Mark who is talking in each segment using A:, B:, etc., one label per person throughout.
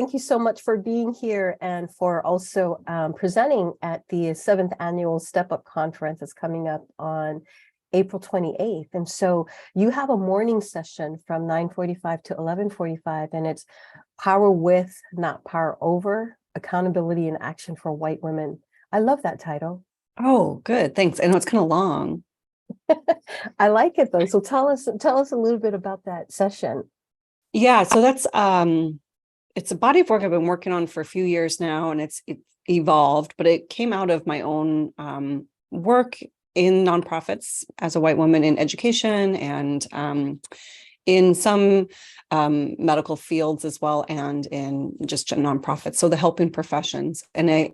A: thank you so much for being here and for also presenting at the 7th Annual Step Up Conference that's coming up on April 28th. And so you have a morning session from 9:45 to 11:45, and it's Power With, Not Power Over, Accountability and Action for White Women. I love that title.
B: Oh, good. Thanks. I know it's kind of long.
A: I like it though. So tell us a little bit about that session.
B: Yeah, so that's it's a body of work I've been working on for a few years now, and it's evolved, but it came out of my own work in nonprofits as a white woman in education and in some medical fields as well, and in just nonprofits. So the helping professions. And I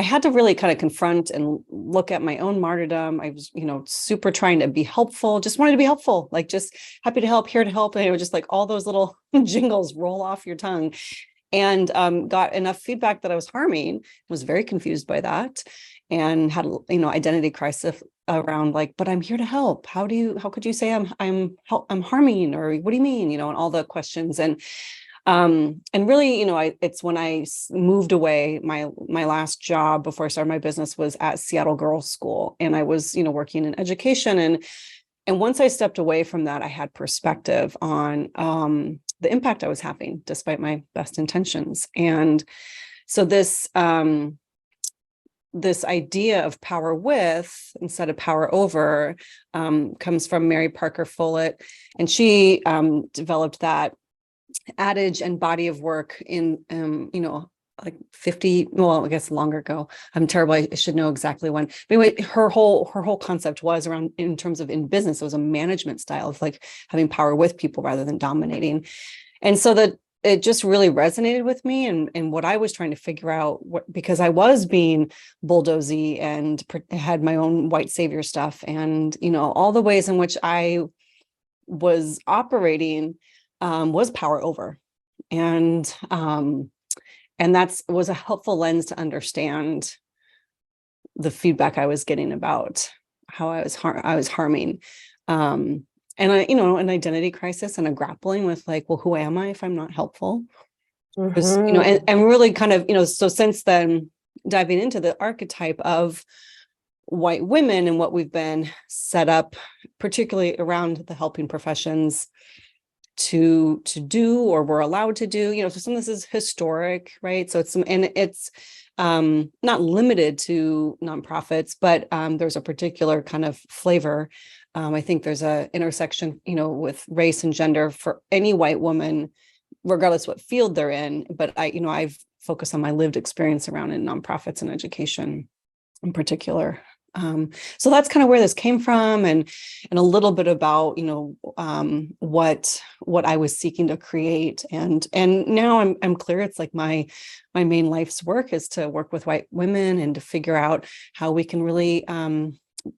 B: had to really kind of confront and look at my own martyrdom. I was, super trying to be helpful, just wanted to be helpful, like just happy to help, here to help. And it was just like all those little jingles roll off your tongue, and got enough feedback that I was harming, was very confused by that, and had, identity crisis around like, but I'm here to help. How could you say I'm harming, or what do you mean? And all the questions. And really, it's when I moved away, my last job before I started my business was at Seattle Girls School. And I was, working in education. And once I stepped away from that, I had perspective on the impact I was having despite my best intentions. And so this idea of power with instead of power over comes from Mary Parker Follett. And she developed that adage and body of work in, like 50, well, I guess longer ago. I'm terrible. I should know exactly when. But anyway, her whole concept was around, in terms of in business, it was a management style of like having power with people rather than dominating. And so that it just really resonated with me and what I was trying to figure out, because I was being bulldozy and had my own white savior stuff, and, all the ways in which I was operating was power over. And that was a helpful lens to understand the feedback I was getting about how I was harming. And an identity crisis and a grappling with like, well, who am I if I'm not helpful? Because, and really kind of, so since then, diving into the archetype of white women and what we've been set up, particularly around the helping professions, to do, or we're allowed to do, so some of this is historic, right? So it's not limited to nonprofits, but there's a particular kind of flavor. I think there's a intersection, with race and gender for any white woman, regardless what field they're in. But I've focused on my lived experience around in nonprofits and education in particular. So that's kind of where this came from, and a little bit about, what I was seeking to create. And now I'm clear. It's like my main life's work is to work with white women and to figure out how we can really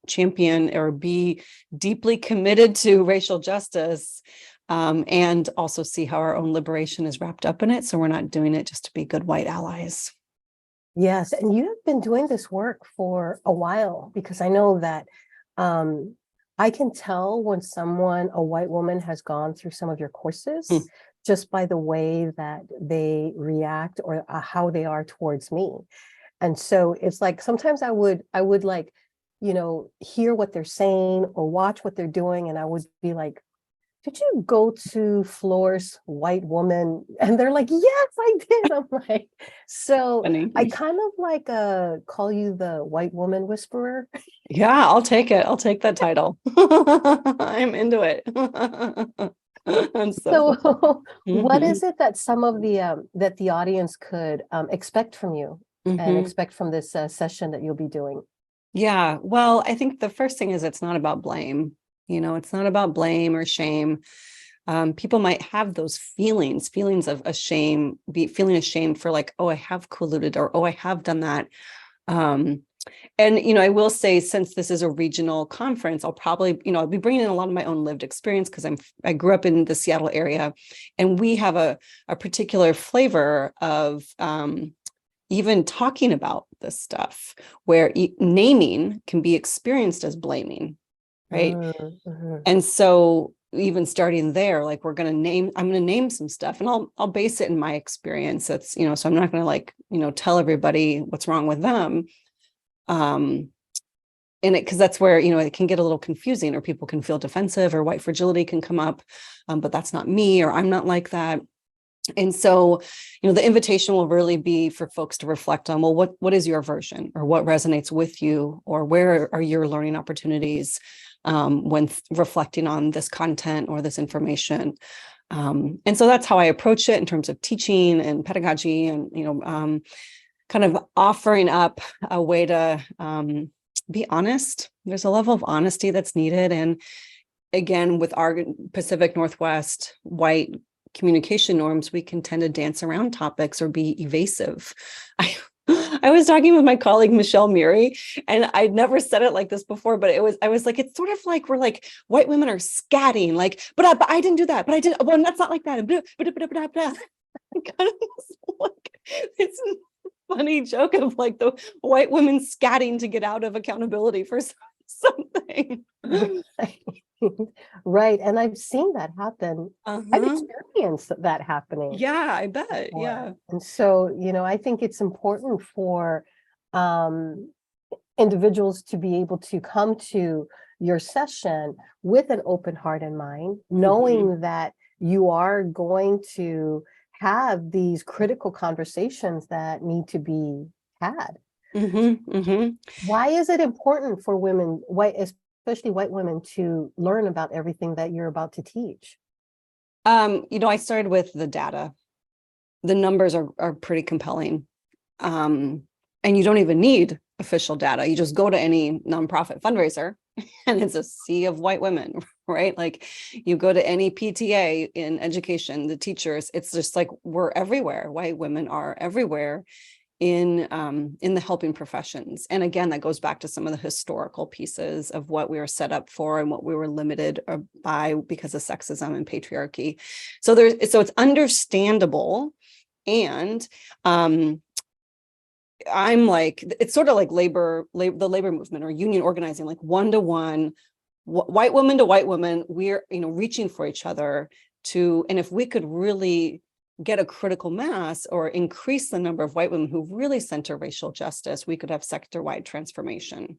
B: champion or be deeply committed to racial justice, and also see how our own liberation is wrapped up in it. So we're not doing it just to be good white allies.
A: Yes, and you have been doing this work for a while, because I know that I can tell when a white woman has gone through some of your courses just by the way that they react or how they are towards me. And so it's like sometimes I would like, hear what they're saying or watch what they're doing, and I would be like, did you go to Fleur's White Woman? And they're like, yes, I did. I'm like, so funny. I kind of like call you the white woman whisperer.
B: Yeah, I'll take it. I'll take that title. I'm into it.
A: So what is it that some of the that the audience could expect from you and expect from this session that you'll be doing?
B: Yeah, well, I think the first thing is it's not about blame. It's not about blame or shame. People might have those feelings of shame, feeling ashamed for like, oh, I have colluded, or, oh, I have done that. And, I will say, since this is a regional conference, I'll probably, I'll be bringing in a lot of my own lived experience, because I grew up in the Seattle area, and we have a particular flavor of even talking about this stuff, where naming can be experienced as blaming. Right. And so even starting there, like I'm going to name some stuff, and I'll base it in my experience. That's, so I'm not going to like, tell everybody what's wrong with them. In it, because that's where, it can get a little confusing, or people can feel defensive, or white fragility can come up. But that's not me, or I'm not like that. And so, the invitation will really be for folks to reflect on, well, what is your version, or what resonates with you, or where are your learning opportunities when reflecting on this content or this information. And so that's how I approach it in terms of teaching and pedagogy, and, kind of offering up a way to be honest. There's a level of honesty that's needed. And again, with our Pacific Northwest white communication norms, we can tend to dance around topics or be evasive. I was talking with my colleague, Michelle Murray, and I'd never said it like this before, but I was like, it's sort of like, we're like, white women are scatting, like, but I didn't do that, but I did, well, that's not like that. Kind of like, it's a funny joke of like the white women scatting to get out of accountability for something.
A: Right. And I've seen that happen. I've experienced that happening.
B: Yeah, I bet.
A: Before.
B: Yeah.
A: And so, I think it's important for individuals to be able to come to your session with an open heart and mind, knowing that you are going to have these critical conversations that need to be had. Why is it important for women, especially white women, to learn about everything that you're about to teach?
B: I started with the data. The numbers are pretty compelling. And you don't even need official data. You just go to any nonprofit fundraiser and it's a sea of white women, right? Like you go to any PTA in education, the teachers, it's just like, we're everywhere. White women are everywhere in the helping professions. And again, that goes back to some of the historical pieces of what we were set up for and what we were limited by because of sexism and patriarchy. So it's understandable. And I'm like, it's sort of like the labor movement or union organizing, like one-to-one, white woman to white woman, we're, reaching for each other and if we could really get a critical mass or increase the number of white women who really center racial justice, we could have sector-wide transformation.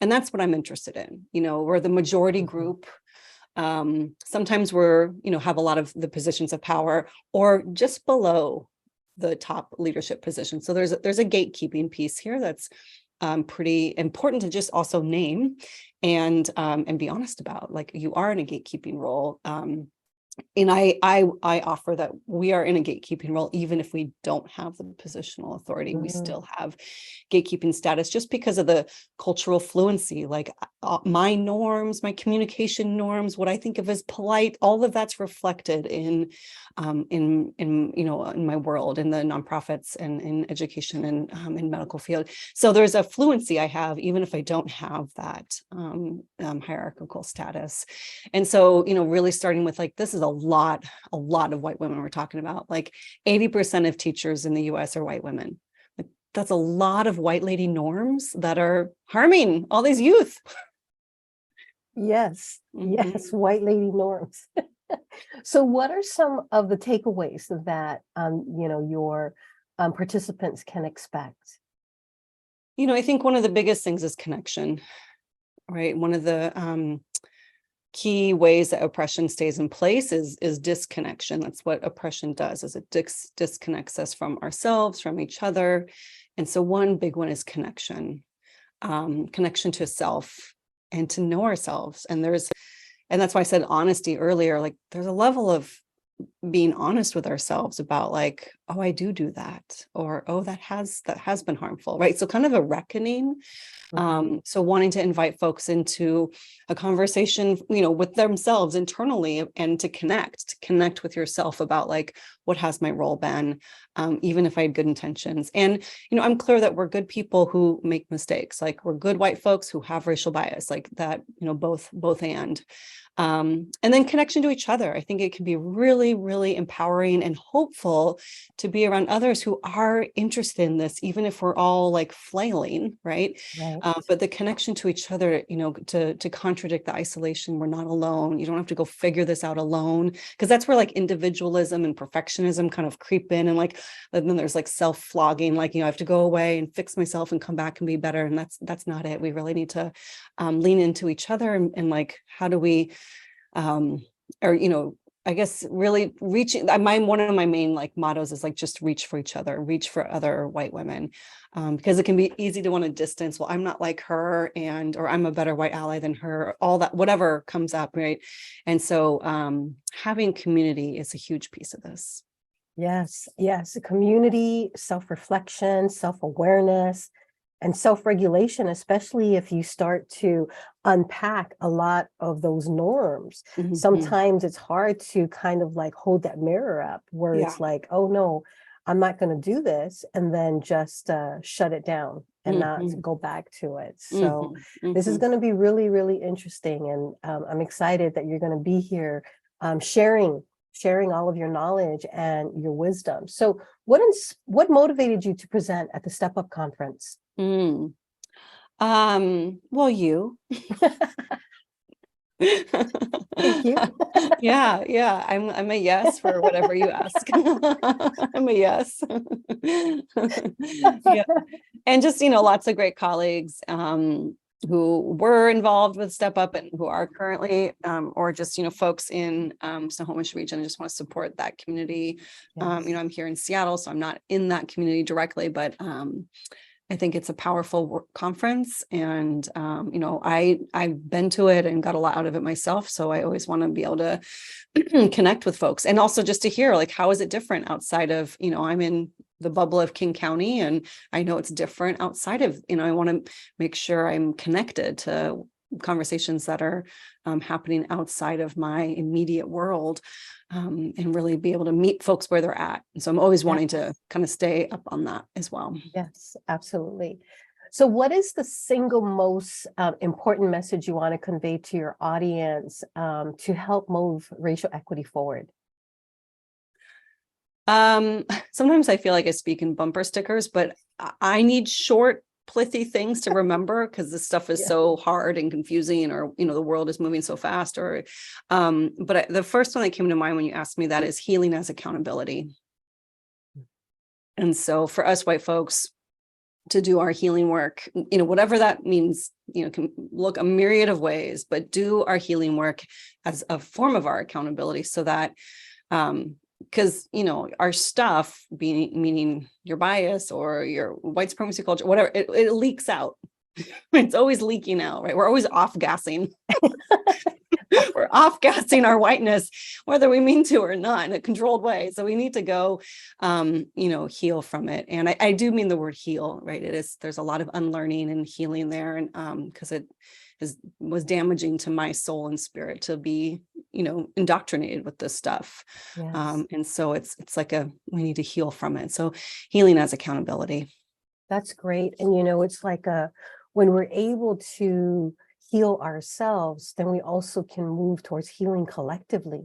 B: And that's what I'm interested in. We're the majority group. Sometimes we're, have a lot of the positions of power or just below the top leadership position. So there's a gatekeeping piece here that's pretty important to just also name and be honest about. Like, you are in a gatekeeping role. And I offer that we are in a gatekeeping role, even if we don't have the positional authority, we still have gatekeeping status just because of the cultural fluency, like my norms, my communication norms, what I think of as polite, all of that's reflected in my world, in the nonprofits and in education and in medical field. So there's a fluency I have, even if I don't have that hierarchical status. And so, really starting with like, this is a lot of white women we're talking about. Like 80% of teachers in the US are white women. Like, that's a lot of white lady norms that are harming all these youth.
A: Yes, yes, white lady norms. So what are some of the takeaways that, your participants can expect?
B: I think one of the biggest things is connection, right? One of the key ways that oppression stays in place is disconnection. That's what oppression does, is it disconnects us from ourselves, from each other. And so one big one is connection, connection to self and to know ourselves. And that's why I said honesty earlier, like there's a level of being honest with ourselves about like, oh, I do that, or, oh, that has been harmful, right? So kind of a reckoning. So wanting to invite folks into a conversation, with themselves internally, and to connect with yourself about like, what has my role been, even if I had good intentions. And, I'm clear that we're good people who make mistakes. Like, we're good white folks who have racial bias, like that, both and then connection to each other. I think it can be really, really really empowering and hopeful to be around others who are interested in this, even if we're all like flailing, right?
A: Right.
B: But the connection to each other, to contradict the isolation, we're not alone. You don't have to go figure this out alone, because that's where like individualism and perfectionism kind of creep in, and then there's like self-flogging, like, I have to go away and fix myself and come back and be better. And that's not it. We really need to lean into each other, and like, how do we, I guess really reaching, one of my main like mottos is like, just reach for each other, reach for other white women, because it can be easy to want to distance. Well, I'm not like her, or I'm a better white ally than her, all that, whatever comes up, right? And so having community is a huge piece of this.
A: Yes, yes. Community, self-reflection, self-awareness, and self-regulation, especially if you start to unpack a lot of those norms.
B: Mhm.
A: Sometimes it's hard to kind of like hold that mirror up where
B: Yeah.
A: it's like, oh no, I'm not going to do this, and then just shut it down and not go back to it. So this is going to be really, really interesting. And I'm excited that you're going to be here sharing all of your knowledge and your wisdom. So what motivated you to present at the Step Up conference?
B: Well, you.
A: Thank you.
B: Yeah. I'm a yes for whatever you ask. I'm a yes. Yeah. And just, lots of great colleagues who were involved with Step Up and who are currently, or just, folks in Snohomish region. I just want to support that community.
A: Yes.
B: I'm here in Seattle, so I'm not in that community directly, but I think it's a powerful conference, and I've been to it and got a lot out of it myself. So I always want to be able to connect with folks, and also just to hear like, how is it different outside of, I'm in the bubble of King County, and I know it's different outside of, I want to make sure I'm connected to conversations that are happening outside of my immediate world, and really be able to meet folks where they're at. And so I'm always wanting to kind of stay up on that as well.
A: Yes, absolutely. So what is the single most important message you want to convey to your audience to help move racial equity forward?
B: Sometimes I feel like I speak in bumper stickers, but I need short, pithy things to remember, because this stuff is so hard and confusing, or the world is moving so fast, but the first one that came to mind when you asked me that is healing as accountability. And so for us white folks to do our healing work, whatever that means, can look a myriad of ways, but do our healing work as a form of our accountability, so that because our stuff, meaning your bias or your white supremacy culture, whatever, it leaks out. It's always leaking out, right? We're always off gassing. We're off gassing our whiteness, whether we mean to or not, in a controlled way. So we need to go heal from it. And I do mean the word heal, right? There's a lot of unlearning and healing there, and because it was damaging to my soul and spirit to be indoctrinated with this stuff.
A: Yes.
B: And so it's like we need to heal from it. So healing as accountability.
A: That's great. And it's like when we're able to heal ourselves, then we also can move towards healing collectively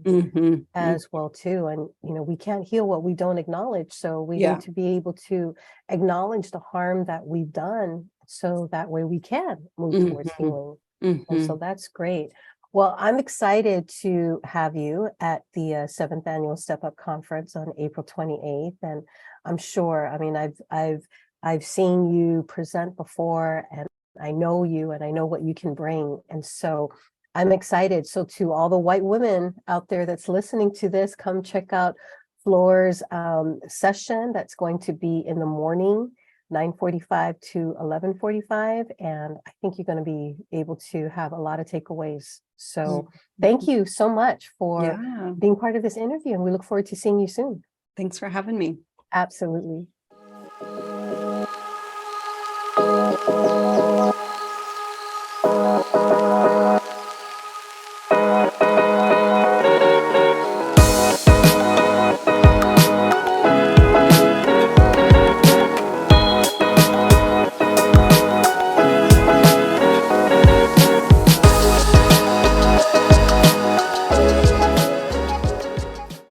A: as well too. And we can't heal what we don't acknowledge, so we need to be able to acknowledge the harm that we've done, so that way we can move towards healing. And so that's great. Well, I'm excited to have you at the 7th annual Step Up conference on April 28th, and I'm sure, I've seen you present before, and I know you, and I know what you can bring. And so I'm excited. So to all the white women out there that's listening to this, come check out Fleur's session. That's going to be in the morning, 9:45 to 11:45. And I think you're going to be able to have a lot of takeaways. So thank you so much for being part of this interview, and we look forward to seeing you soon.
B: Thanks for having me.
A: Absolutely.